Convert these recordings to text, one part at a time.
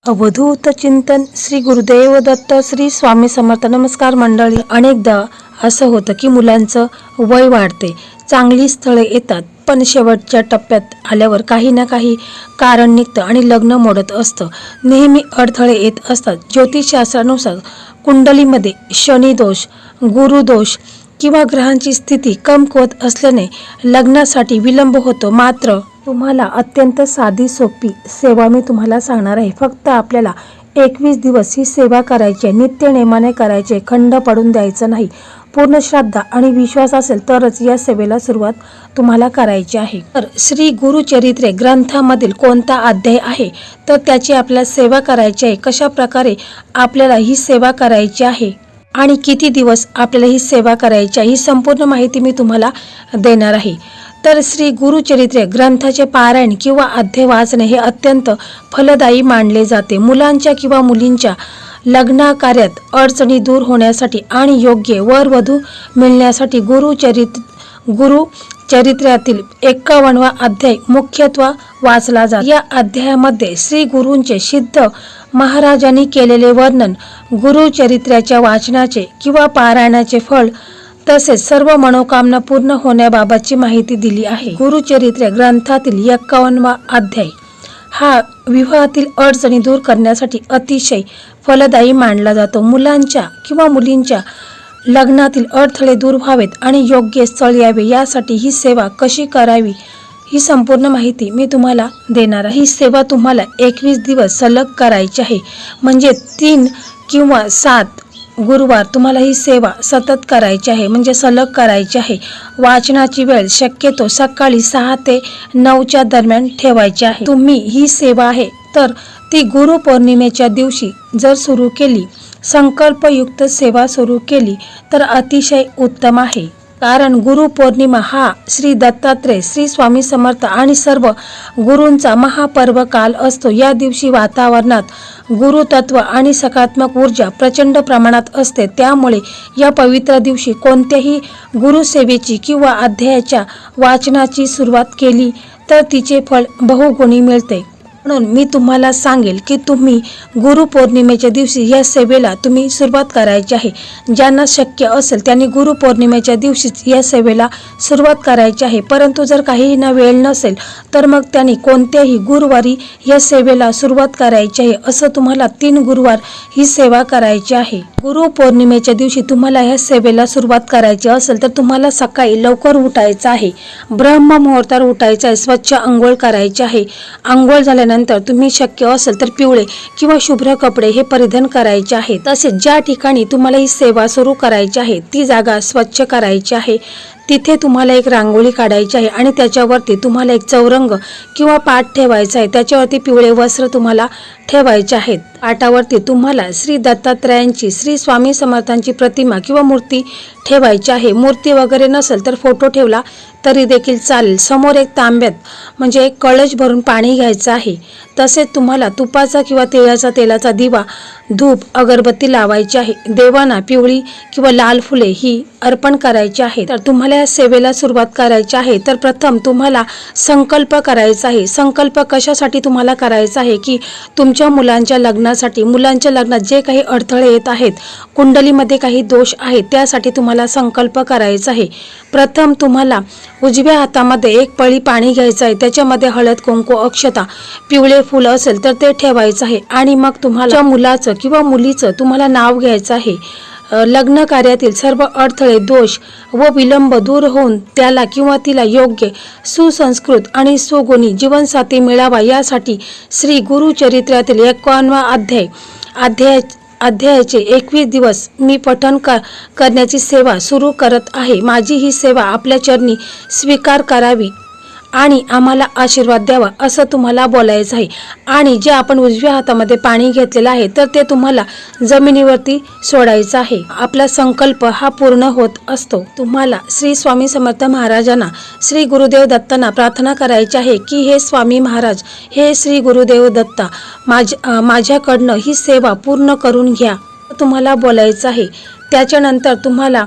अवधूत चिंतन श्री गुरुदेव दत्त श्री स्वामी समर्थ. नमस्कार मंडळी. अनेकदा असं होतं की मुलांचं वय वाढते, चांगली स्थळे येतात, पण शेवटच्या टप्प्यात आल्यावर काही ना काही कारण निघतं आणि लग्न मोडत असतं. नेहमी अडथळे येत असतात. ज्योतिषशास्त्रानुसार कुंडलीमध्ये शनिदोष, गुरुदोष किंवा ग्रहांची स्थिती कमकुवत असल्याने लग्नासाठी विलंब होतो. मात्र तुम्हाला अत्यंत साधी सोपी सेवा मी तुम्हाला सांगणार आहे. फक्त आपल्याला 21 दिवस ही सेवा करायची आहे. नित्य नेमाने करायचे, खंड पडून द्यायचं नाही. पूर्ण श्रद्धा आणि विश्वास असेल तरच या सेवेला सुरुवात तुम्हाला करायची आहे. तर श्री गुरुचरित्रे ग्रंथामधील कोणता अध्याय आहे, तर त्याची आपल्याला सेवा करायची आहे, कशा प्रकारे आपल्याला ही सेवा करायची आहे आणि किती दिवस आपल्याला ही सेवा करायची आहे, ही संपूर्ण माहिती मी तुम्हाला देणार आहे. तर श्री गुरुचरित्रे ग्रंथाचे पारायण किंवा अध्याय वाचणे हे अत्यंत फलदायी मानले जाते. मुलांच्या किंवा मुलींच्या लग्नाकार्यात अडचणी दूर होण्यासाठी आणि योग्य वर वधू मिळण्यासाठी गुरुचरित्रातील 51वा अध्याय मुख्यत्वे वाचला जातो. या अध्यायामध्ये श्री गुरूंचे सिद्ध महाराजांनी केलेले वर्णन, गुरुचरित्राच्या वाचनाचे किंवा पारायणाचे फळ तसेच सर्व मनोकामना पूर्ण होण्याबाबतची माहिती दिली आहे. गुरुचरित्र ग्रंथातील 51वा अध्याय हा विवाहातील अडचणी दूर करण्यासाठी अतिशय फलदायी मानला जातो. मुलांच्या किंवा मुलींच्या लग्नातील अडथळे दूर व्हावेत आणि योग्य स्थळ यावे यासाठी ही सेवा कशी करावी ही संपूर्ण माहिती मी तुम्हाला देणार आहे. ही सेवा तुम्हाला 21 दिवस सलग करायची आहे. म्हणजे 3 किंवा 7 गुरुवार तुम्हाला ही सेवा सतत करायची आहे, म्हणजे सलग करायची आहे. वाचनाची वेळ शक्यतो सकाळी 6 ते 9च्या दरम्यान ठेवायची आहे. तुम्ही ही सेवा आहे तर ती गुरुपौर्णिमेच्या दिवशी जर सुरू केली, संकल्पयुक्त सेवा सुरू केली तर अतिशय उत्तम आहे. कारण गुरुपौर्णिमा हा श्री दत्तात्रय, श्री स्वामी समर्थ आणि सर्व गुरूंचा महापर्व काल असतो. या दिवशी वातावरणात गुरुतत्व आणि सकारात्मक ऊर्जा प्रचंड प्रमाणात असते. त्यामुळे या पवित्र दिवशी कोणत्याही गुरुसेवेची किंवा अध्यायाच्या वाचनाची सुरुवात केली तर तिचे फळ बहुगुणी मिळते. म्हणून मी तुम्हाला सांगेल की तुम्ही गुरुपौर्णिमेच्या दिवशी या सेवेला तुम्ही सुरुवात करायची आहे. ज्यांना शक्य असेल त्यांनी गुरुपौर्णिमेच्या दिवशीच या सेवेला सुरुवात करायची आहे. परंतु जर काहीही ना वेळ नसेल तर मग त्यांनी कोणत्याही गुरुवारी या सेवेला सुरुवात करायची आहे. असं तुम्हाला 3 गुरुवार ही सेवा करायची आहे. गुरुपौर्णिमेच्या दिवशी तुम्हाला या सेवेला सुरुवात करायची असेल तर तुम्हाला सकाळी लवकर उठायचं आहे. ब्रह्ममुहूर्तावर उठायचं आहे. स्वच्छ आंघोळ करायची आहे. आंघोळ झाल्यानंतर तुम्ही शक्य असेल तर पिवळे किंवा शुभ्र कपडे हे परिधान करायचे आहे. तसेच ज्या ठिकाणी तुम्हाला ही सेवा सुरू करायची आहे ती जागा स्वच्छ करायची आहे. तिथे तुम्हाला एक रांगोळी काढायची आहे आणि त्याच्यावरती तुम्हाला एक चौरंग किंवा पाट ठेवायचा आहे. त्याच्यावरती पिवळे वस्त्र तुम्हाला ठेवायचे आहेत. पाटावरती तुम्हाला श्री दत्तात्रयांची, श्री स्वामी समर्थांची प्रतिमा किंवा मूर्ती ठेवायची आहे. मूर्ती वगैरे नसेल तर फोटो ठेवला तरी देखील चालेल. समोर एक तांब्यात म्हणजे एक कळश भरून पाणी घ्यायचं आहे. तसेच तुम्हाला तुपाचा किंवा तिळाचा तेलाचा दिवा, धूप, अगरबत्ती लावायची आहे. देवांना पिवळी किंवा लाल फुले ही अर्पण करायची आहे. तर तुम्हाला या सेवेला सुरुवात करायची आहे तर प्रथम तुम्हाला संकल्प करायचा आहे. संकल्प कशासाठी तुम्हाला करायचा आहे की तुमच्या मुलांच्या लग्नासाठी, मुलांच्या लग्नात जे काही अडथळे येत आहेत, कुंडलीमध्ये काही दोष आहेत, त्यासाठी तुम्हाला संकल्प करायचा आहे. प्रथम तुम्हाला उजव्या हातामध्ये एक पळी पाणी घ्यायचं आहे. त्याच्यामध्ये हळद, कुंकू, अक्षता, पिवळे फूल असेल तर ते ठेवायचं आहे. आणि मग तुम्हाला मुलाचं किंवा मुलीचं तुम्हाला नाव घ्यायचं आहे. लग्न कार्यातील सर्व अडथळे, दोष व विलंब दूर होऊन त्याला किंवा तिला योग्य, सुसंस्कृत आणि सुगुणी जीवनसाथी मिळावा यासाठी श्री गुरुचरित्रातील 51वा अध्यायाचे 21 दिवस मी पठण करण्याची सेवा सुरू करत आहे. माझी ही सेवा आपल्या चरणी स्वीकार करावी आणि आम्हाला आशीर्वाद द्यावा असं तुम्हाला बोलायचं आहे. आणि जे आपण उजव्या हातामध्ये पाणी घेतलेलं आहे तर ते तुम्हाला जमिनीवरती सोडायचं आहे. आपला संकल्प हा पूर्ण होत असतो. तुम्हाला श्री स्वामी समर्थ महाराजांना, श्री गुरुदेव दत्तांना प्रार्थना करायची आहे की हे स्वामी महाराज, हे श्री गुरुदेव दत्ता, माझ्याकडनं ही सेवा पूर्ण करून घ्या तुम्हाला बोलायचं आहे. त्याच्यानंतर तुम्हाला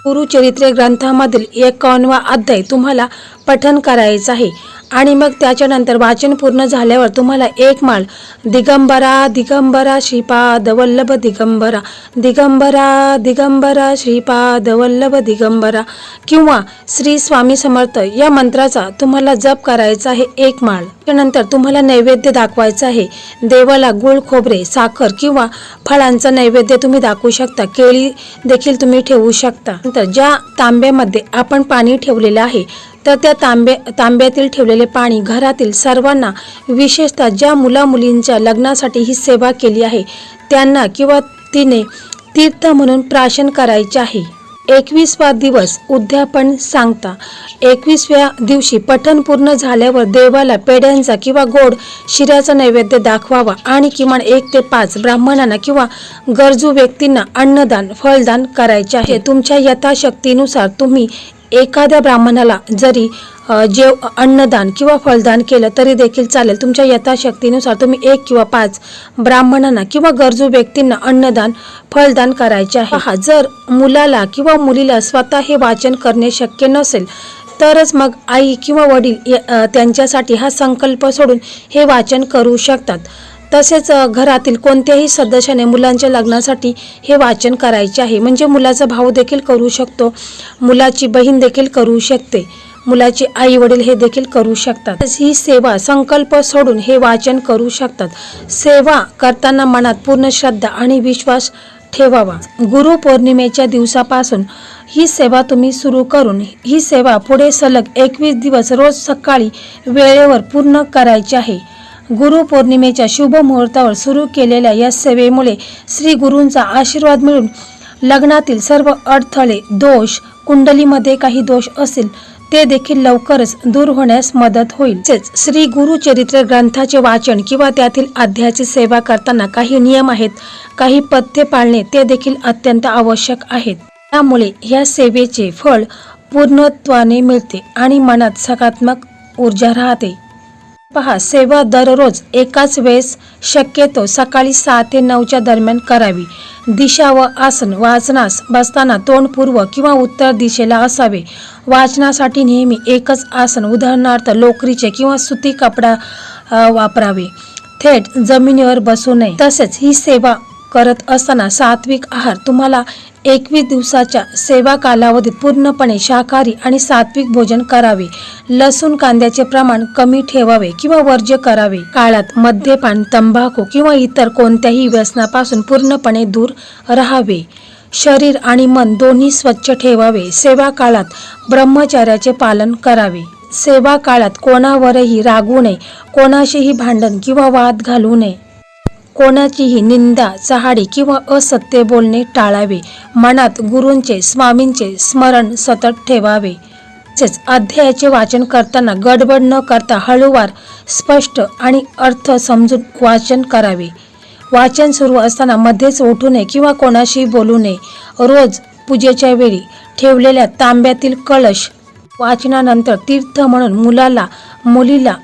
गुरुचरित्र ग्रंथामधील 51वा अध्याय तुम्हाला पठण करायचा आहे आणि मग त्याच्यानंतर वाचन पूर्ण झाल्यावर तुम्हाला एक माळ दिगंबरा दिगंबरा श्रीपाद वल्लभ दिगंबरा दिगंबरा दिगंबरा श्रीपाद वल्लभ दिगंबरा किंवा श्री स्वामी समर्थ या मंत्राचा तुम्हाला जप करायचा आहे एक माळ. त्यानंतर तुम्हाला नैवेद्य दाखवायचा आहे. देवाला गुळ खोबरे साखर किंवा फळांचा नैवेद्य तुम्ही दाखवू शकता. केळी देखील तुम्ही ठेवू शकता. नंतर ज्या तांब्यामध्ये आपण पाणी ठेवलेलं आहे तर त्या तांब्यातील ठेवलेले पाणी घरातील सर्वांना, विशेषतः ज्या मुलींच्या लग्नासाठी ही सेवा केली आहे त्यांना किंवा तिने तीर्थ म्हणून प्राशन करायचे आहे. 21वा दिवस उद्यापन सांगता. 21व्या दिवशी पठण पूर्ण झाल्यावर देवाला पेढ्यांचा किंवा गोड शिऱ्याचा नैवेद्य दाखवावा आणि किमान 1 ते 5 ब्राह्मणांना किंवा गरजू व्यक्तींना अन्नदान फळदान करायचे आहे. तुमच्या यथाशक्तीनुसार तुम्ही एखाद्या ब्राह्मणाला जरी अन्नदान किंवा फळदान केलं तरी देखील चालेल. तुमच्या यथाशक्तीनुसार तुम्ही 1 किंवा 5 ब्राह्मणांना किंवा गरजू व्यक्तींना अन्नदान फळदान करायचे आहे. जर मुलाला किंवा मुलीला स्वतः हे वाचन करणे शक्य नसेल तरच मग आई किंवा वडील त्यांच्यासाठी हा संकल्प सोडून हे वाचन करू शकतात. तसेच घरातील कोणत्याही सदस्याने मुलांच्या लग्नासाठी हे वाचन करायचे आहे. म्हणजे मुलाचा भाऊ देखील करू शकतो, मुलाची बहीण देखील करू शकते, मुलाचे आई वडील हे देखील करू शकतात. ही सेवा संकल्प सोडून हे वाचन करू शकतात. सेवा करताना मनात पूर्ण श्रद्धा आणि विश्वास ठेवावा. गुरु पौर्णिमेच्या दिवसापासून ही सेवा तुम्ही सुरू करून ही सेवा पुढे सलग 21 दिवस रोज सकाळी वेळेवर पूर्ण करायची आहे. गुरु पौर्णिमेच्या शुभ मुहूर्तावर सुरू केलेल्या या सेवेमुळे श्री गुरूंचा आशीर्वाद मिळून लग्नातील सर्व अडथळे, दोष, कुंडलीमध्ये काही दोष असेल ते देखील लवकरच दूर होण्यास मदत होईल. तसेच श्री गुरु चरित्र ग्रंथाचे वाचन किंवा त्यातील अध्यायाची सेवा करताना काही नियम आहेत, काही पथ्ये पाळणे ते देखील अत्यंत आवश्यक आहेत. त्यामुळे या सेवेचे फळ पूर्णत्वाने मिळते आणि मनात सकारात्मक ऊर्जा राहते. पहा, सेवा दररोज एकाच वेळेस शक्यतो सकाळी 6 ते 9च्या दरम्यान करावी. दिशा व आसन. वाचनास बसताना तोंड पूर्व किंवा उत्तर दिशेला असावे. वाचनासाठी नेहमी एकच आसन, उदाहरणार्थ लोकरीचे किंवा सुती कपडा वापरावे. थेट जमिनीवर बसू नये. तसेच ही सेवा करत असताना सात्विक आहार. तुम्हाला 21 दिवसाच्या सेवा कालावधीत पूर्णपणे शाकाहारी आणि सात्विक भोजन करावे. लसूण कांद्याचे प्रमाण कमी ठेवावे किंवा वर्ज्य करावे. काळात मद्यपान, तंबाखू किंवा इतर कोणत्याही व्यसनापासून पूर्णपणे दूर राहावे. शरीर आणि मन दोन्ही स्वच्छ ठेवावे. सेवा काळात ब्रह्मचर्याचे पालन करावे. सेवा काळात कोणावरही रागवू नये. कोणाशीही भांडण किंवा वाद घालू नये. कोणाचीही निंदा, चहाडी किंवा असत्य बोलणे टाळावे. मनात गुरूंचे, स्वामींचे स्मरण सतत ठेवावे. तसेच अध्यायाचे वाचन करताना गडबड न करता हळूवार, स्पष्ट आणि अर्थ समजून वाचन करावे. वाचन सुरू असताना मध्येच उठू नये किंवा कोणाशी बोलू नये. रोज पूजेच्या वेळी ठेवलेल्या तांब्यातील कलश वाचनानंतर तीर्थ म्हणून मुलाला, मुलीला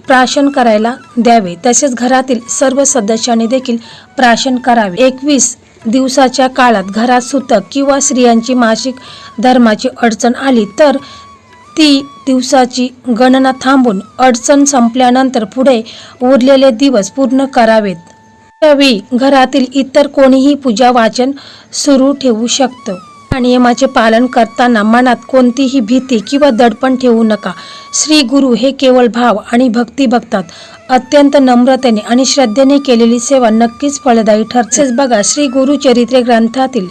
प्राशन करायला द्यावे. तसेच घरातील सर्व सदस्यांनी देखील प्राशन करावे. 21 दिवसाच्या काळात घरात सुतक किंवा स्त्रियांची मासिक धर्माची अडचण आली तर ती दिवसाची गणना थांबून अडचण संपल्यानंतर पुढे उरलेले दिवस पूर्ण करावेत. त्यावेळी घरातील इतर कोणीही पूजा वाचन सुरू ठेवू शकतो. या नियमाचे पालन करताना मनात कोणतीही भीती किंवा दडपण ठेवू नका. श्री गुरु हे केवळ भाव आणि भक्ती बघतात. अत्यंत नम्रतेने आणि श्रद्धेने केलेली सेवा नक्कीच फलदायी ठरते. बघा, श्री गुरु चरित्र ग्रंथातील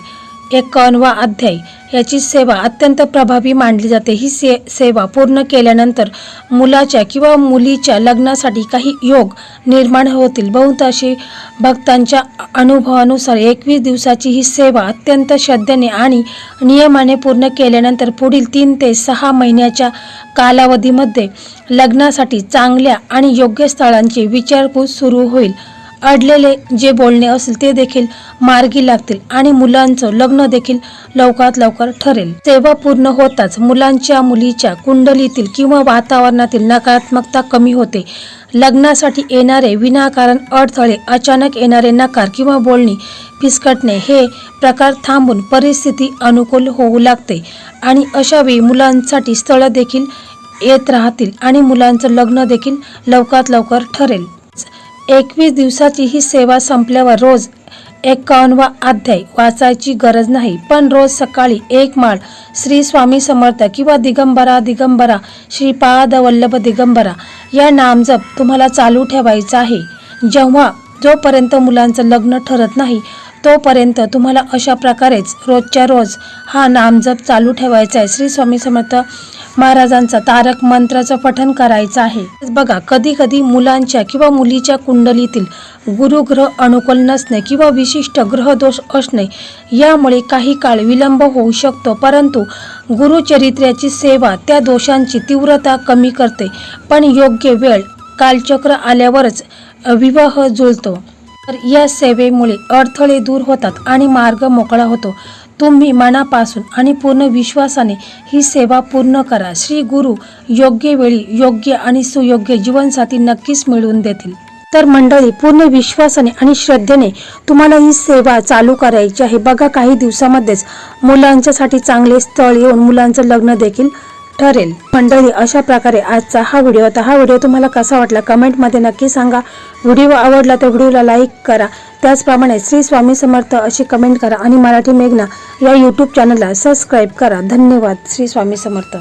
51वा अध्याय याची सेवा अत्यंत प्रभावी मानली जाते. ही सेवा पूर्ण केल्यानंतर मुलाच्या किंवा मुलीच्या लग्नासाठी काही योग निर्माण होतील. बहुतांशी भक्तांच्या अनुभवानुसार 21 दिवसाची ही सेवा अत्यंत श्रद्धेने आणि नियमाने पूर्ण केल्यानंतर पुढील 3 ते 6 महिन्याच्या कालावधीमध्ये लग्नासाठी चांगल्या आणि योग्य स्थळांची विचारपूस सुरू होईल. अडलेले जे बोलणे असेल ते देखील मार्गी लागतील आणि मुलांचं लग्न देखील लवकरात लवकर ठरेल. सेवा पूर्ण होताच मुलांच्या, मुलीच्या कुंडलीतील किंवा वातावरणातील नकारात्मकता कमी होते. लग्नासाठी येणारे विनाकारण अडथळे, अचानक येणारे नकार किंवा बोलणी फिसकटणे हे प्रकार थांबून परिस्थिती अनुकूल होऊ लागते आणि अशा वेळी मुलांसाठी स्थळ देखील येत राहतील आणि मुलांचं लग्न देखील लवकरात लवकर ठरेल. 21 दिवसाची ही सेवा संपल्यावर रोज 51वा अध्याय वाचायची गरज नाही, पण रोज सकाळी एक माळ श्री स्वामी समर्थ किंवा दिगंबरा दिगंबरा श्रीपाद वल्लभ दिगंबरा या नामजप तुम्हाला चालू ठेवायचा आहे. जोपर्यंत मुलांचं लग्न ठरत नाही तोपर्यंत तुम्हाला अशा प्रकारेच रोजच्या रोज हा नामजप चालू ठेवायचा आहे. श्री स्वामी समर्थ महाराजांचा तारक मंत्राचं पठण करायचं आहे. बघा, कधी कधी मुलांच्या किंवा मुलीच्या कुंडलीतील गुरुग्रह अनुकूल नसणे किंवा विशिष्ट ग्रहदोष असणे यामुळे काही काळ विलंब होऊ शकतो, परंतु गुरुचरित्राची सेवा त्या दोषांची तीव्रता कमी करते. पण योग्य वेळ कालचक्र आल्यावरच विवाह जुळतो. तर या सेवेमुळे अडथळे दूर होतात आणि मार्ग मोकळा होतो. तुम्ही मनापासून आणि पूर्ण विश्वासाने ही सेवा पूर्ण करा. श्री गुरु योग्य वेळी योग्य आणि सुयोग्य जीवनसाथी नक्कीच मिळवून देतील. तर मंडळी, पूर्ण विश्वासाने आणि श्रद्धेने तुम्हाला ही सेवा चालू करायची आहे. बघा, काही दिवसामध्येच मुलांच्यासाठी चांगले स्थळ येऊन मुलांचं लग्न देखील ठरेल. मंडळी, अशा प्रकारे आजचा हा व्हिडिओ होता. हा व्हिडिओ तुम्हाला कसा वाटला कमेंटमध्ये नक्की सांगा. व्हिडिओ आवडला तर व्हिडिओला लाईक करा. त्याचप्रमाणे श्री स्वामी समर्थ अशी कमेंट करा आणि मराठी मेघना या यूट्यूब चॅनलला सबस्क्राईब करा. धन्यवाद. श्री स्वामी समर्थ.